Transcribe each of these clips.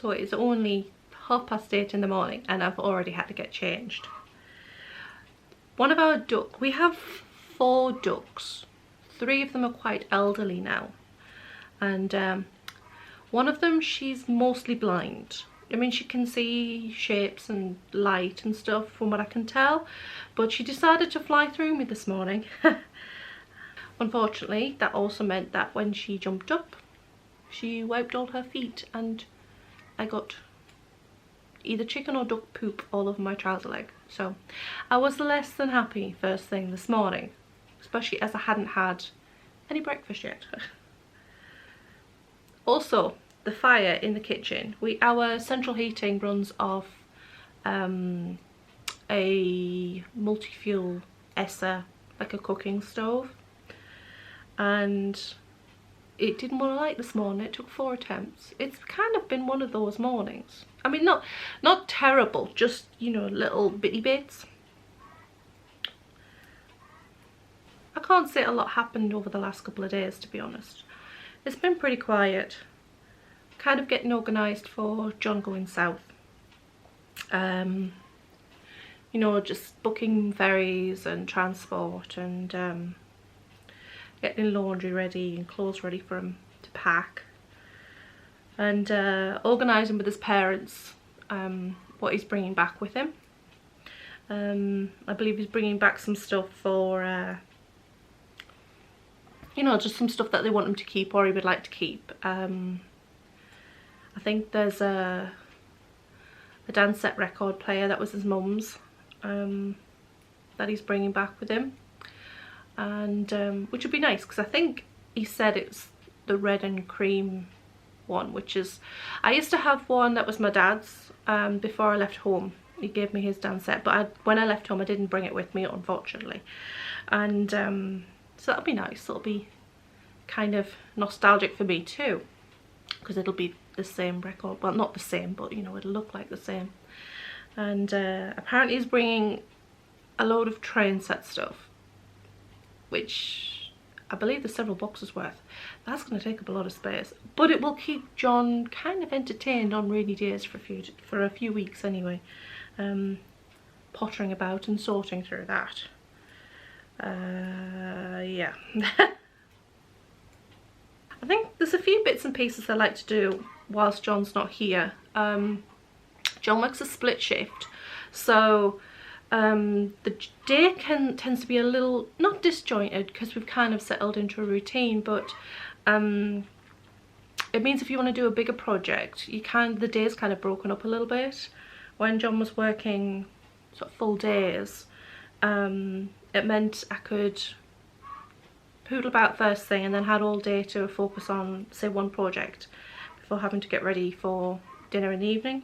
So it's only 8:30 in the morning and I've already had to get changed. One of our ducks, we have 4 ducks. 3 of them are quite elderly now. And one of them, she's mostly blind. I mean, she can see shapes and light and stuff from what I can tell, but she decided to fly through me this morning. Unfortunately, that also meant that when she jumped up, she wiped all her feet and I got either chicken or duck poop all over my trouser leg. So I was less than happy first thing this morning, especially as I hadn't had any breakfast yet. Also, the fire in the kitchen. Our central heating runs off a multi-fuel ESSA, like a cooking stove, and it didn't want to light this morning. It took 4 attempts. It's kind of been one of those mornings. I mean, not terrible, just, you know, little bitty bits. I can't say a lot happened over the last couple of days, to be honest. It's been pretty quiet. Kind of getting organised for John going south. You know, just booking ferries and transport and getting laundry ready and clothes ready for him to pack. And organising with his parents what he's bringing back with him. I believe he's bringing back some stuff for, you know, just some stuff that they want him to keep or he would like to keep. I think there's a dance set record player that was his mum's that he's bringing back with him, and which would be nice because I think he said it's the red and cream one, which is, I used to have one that was my dad's before I left home. He gave me his dance set, but when I left home I didn't bring it with me, unfortunately, and so that'll be nice. It'll be kind of nostalgic for me too, because it'll be the same record, well, not the same, but you know, it'll look like the same. And apparently he's bringing a load of train set stuff, which I believe there's several boxes worth. That's going to take up a lot of space, but it will keep John kind of entertained on rainy days for a few weeks anyway, pottering about and sorting through that. Yeah. I think there's a few bits and pieces I like to do whilst John's not here. John works a split shift, so the day tends to be a little, not disjointed because we've kind of settled into a routine, but it means if you want to do a bigger project, the day's kind of broken up a little bit. When John was working sort of full days, it meant I could poodle about first thing and then had all day to focus on, say, one project before having to get ready for dinner in the evening.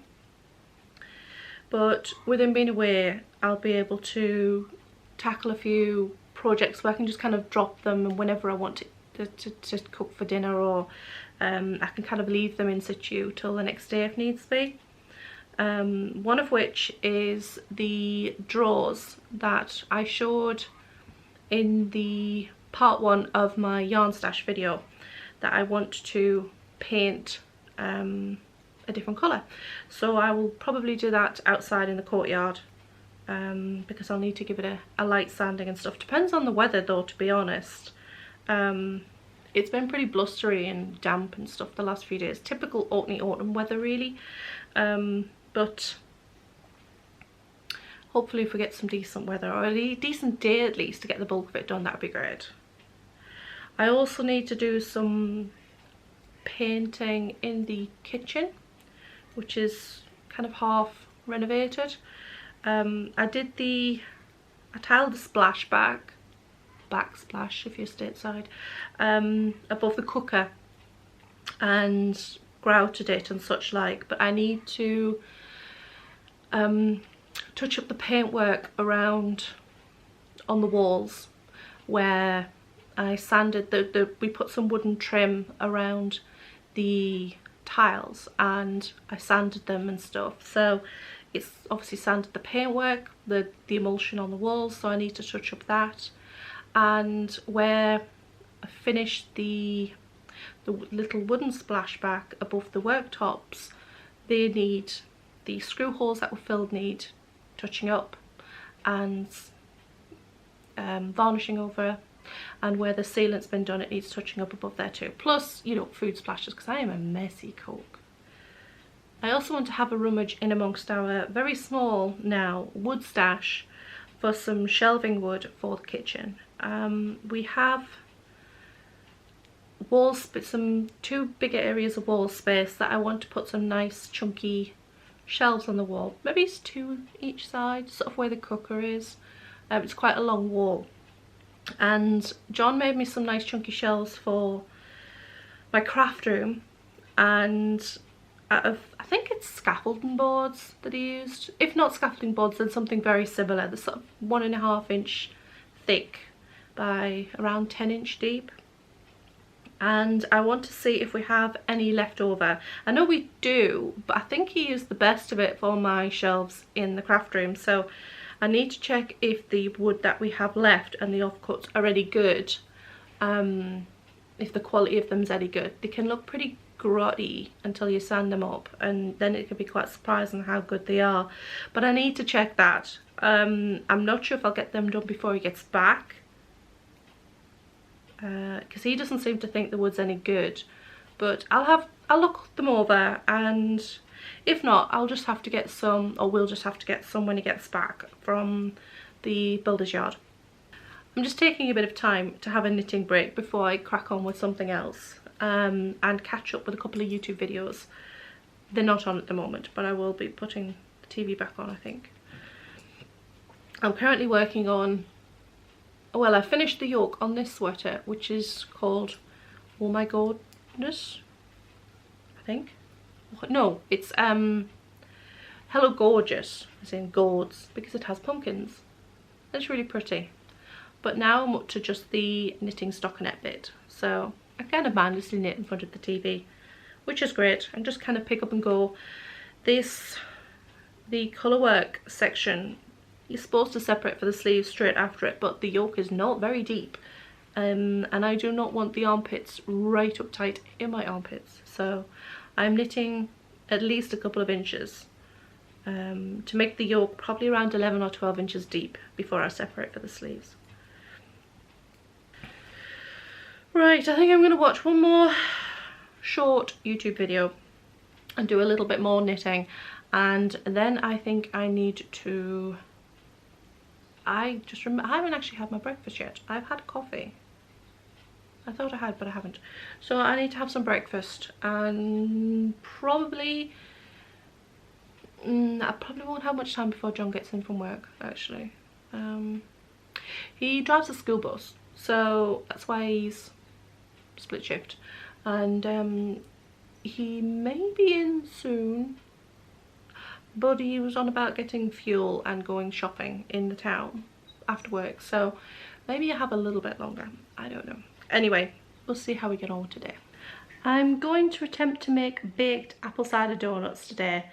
But with him being away, I'll be able to tackle a few projects where I can just kind of drop them and whenever I want to cook for dinner, or I can kind of leave them in situ till the next day if needs be. One of which is the drawers that I showed in the part 1 of my yarn stash video, that I want to paint a different colour. So I will probably do that outside in the courtyard, because I'll need to give it a light sanding and stuff. Depends on the weather though, to be honest. It's been pretty blustery and damp and stuff the last few days. Typical Orkney autumn weather really, but hopefully if we get some decent weather, or a decent day at least, to get the bulk of it done, that would be great. I also need to do some painting in the kitchen, which is kind of half renovated. I tiled the splash backsplash if you're stateside, above the cooker and grouted it and such like, but I need to touch up the paintwork around on the walls where I sanded we put some wooden trim around the tiles and I sanded them and stuff, so it's obviously sanded the paintwork, the emulsion on the walls, so I need to touch up that. And where I finished the little wooden splashback above the worktops, the screw holes that were filled need touching up and varnishing over, and where the sealant's been done it needs touching up above there too, plus, you know, food splashes, because I am a messy cook. I also want to have a rummage in amongst our very small now wood stash for some shelving wood for the kitchen. We have two bigger areas of wall space that I want to put some nice chunky shelves on the wall. Maybe it's 2 each side, sort of where the cooker is. It's quite a long wall. And John made me some nice chunky shelves for my craft room, and out of, I think it's scaffolding boards that he used. If not scaffolding boards, then something very similar. They're sort of 1.5 inch thick by around 10 inch deep. And I want to see if we have any left over. I know we do, but I think he used the best of it for my shelves in the craft room. So I need to check if the wood that we have left and the offcuts are any good. If the quality of them is any good. They can look pretty grotty until you sand them up, and then it can be quite surprising how good they are. But I need to check that. I'm not sure if I'll get them done before he gets back, because he doesn't seem to think the wood's any good. But I'll look them over, and if not, I'll just have to get some, or we'll just have to get some when he gets back from the builder's yard. I'm just taking a bit of time to have a knitting break before I crack on with something else, and catch up with a couple of YouTube videos. They're not on at the moment, but I will be putting the TV back on, I think. I'm currently working on, well, I finished the yoke on this sweater, which is called Oh My Goodness, I think. No, it's Hello Gorgeous, as in gourds, because it has pumpkins. It's really pretty. But now I'm up to just the knitting stockinette bit, so I kind of mindlessly knit in front of the TV, which is great. And just kind of pick up and go. The colourwork section, you're supposed to separate for the sleeves straight after it, but the yoke is not very deep, and I do not want the armpits right up tight in my armpits, so I'm knitting at least a couple of inches to make the yoke probably around 11 or 12 inches deep before I separate for the sleeves. Right, I think I'm going to watch one more short YouTube video and do a little bit more knitting, and then I think I need to, I haven't actually had my breakfast yet. I've had coffee. I thought I had, but I haven't. So I need to have some breakfast, and probably I probably won't have much time before John gets in from work, actually. He drives a school bus, so that's why he's split shift, and he may be in soon, but he was on about getting fuel and going shopping in the town after work, so maybe I have a little bit longer. I don't know. Anyway, we'll see how we get on today. I'm going to attempt to make baked apple cider donuts today.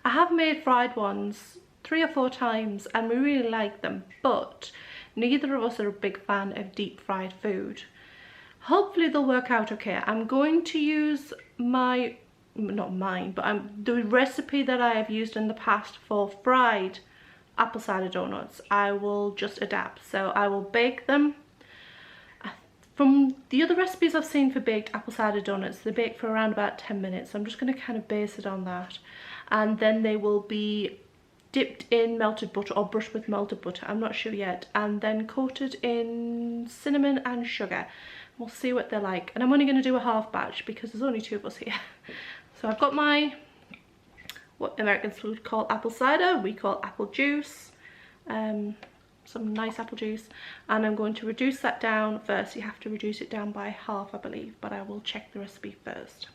I have made fried ones 3 or 4 times and we really like them, but neither of us are a big fan of deep fried food. Hopefully they'll work out okay. I'm going to use the recipe that I have used in the past for fried apple cider donuts. I will just adapt, so I will bake them. From the other recipes I've seen for baked apple cider donuts, they bake for around about 10 minutes. So I'm just going to kind of base it on that, and then they will be dipped in melted butter or brushed with melted butter, I'm not sure yet, and then coated in cinnamon and sugar. We'll see what they're like, and I'm only going to do a half batch because there's only 2 of us here. So I've got my, what Americans would call apple cider, we call apple juice, some nice apple juice, and I'm going to reduce that down first. You have to reduce it down by half, I believe, but I will check the recipe first.